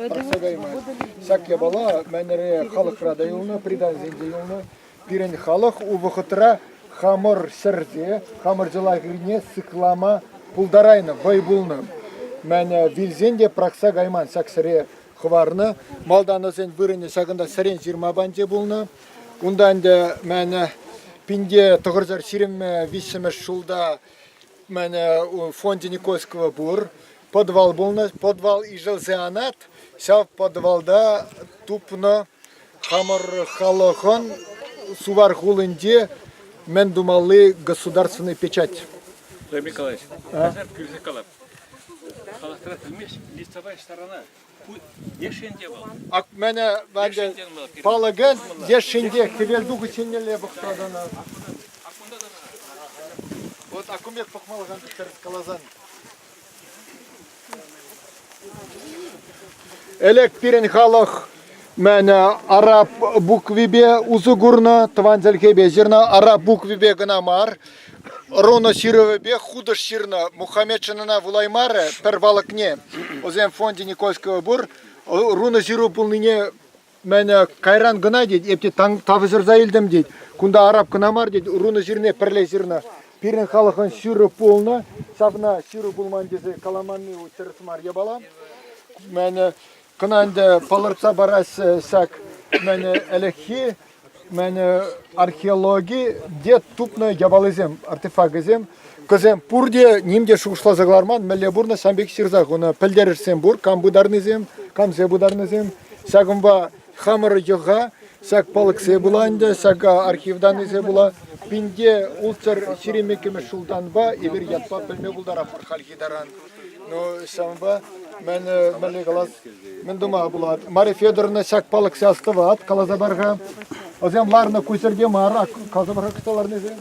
просагайма. Сакя бала, менере халық радайылны, придан зендейылны, пирен халық увахытра хамыр сірде, хамыр жылағырне сыклама пулдарайны, байбулны. Мәне вилзенде просагайман саксыре хварны, малданы зен вырыны сагында сарен 20 банде булны. Ундан да мәне пинде тұғырзар сирим висіміш шулда мәне фонде Никольского бур. Подвал булны, подвал и жилзианат, ся подвалда тупно хамыр халахон сувар хулынде мен думалы государственный печать. Владимир Николаевич, халықтар тілмеш, лицевая сторона. Ешенде был. Ак мене бәнде палаган ешенде кевелдугу сенеле бұқтадана. Вот акумек пахмалган калазан. Элек пирен халық мене араб буквибе узугурна, тванзелкебе зерна араб буквибе гнамар. Роно сировебе худош сирна Мухаммедшинана вулаймаре первалакне. Озем фонде Никольского бур. Руно сиру пулнине мене кайран гына дейт, епте тавызыр заилдем дейт. Кунда араб гнамар дейт, руно сирне перле сирна. Пирен халықын сиру пулна, савна сиру пулман дезе каламанны утерсмар ебала. Мене кынанды палырца барас сак мене элекхи. Мен археологи де тупно ябалызем, артефагызем. Кызем пурде нимде шушла загларман, мелле бурна самбек сирзах. Оны пілдерірсем бур, кам бударнызем, кам зе бударнызем. Сагымба хамыр йога, саг палыксе буланды, сага архивданызе була. Пинде улцар сиремекеме шулданба, ебір ятпа пілме булдара пархалхидаран. Но самба мен мелле галас, мен дума булат. Мария Федоровна саг палыксе астыват, калазабарға. Озем ларна кусерге мара, казабара кысталар незе.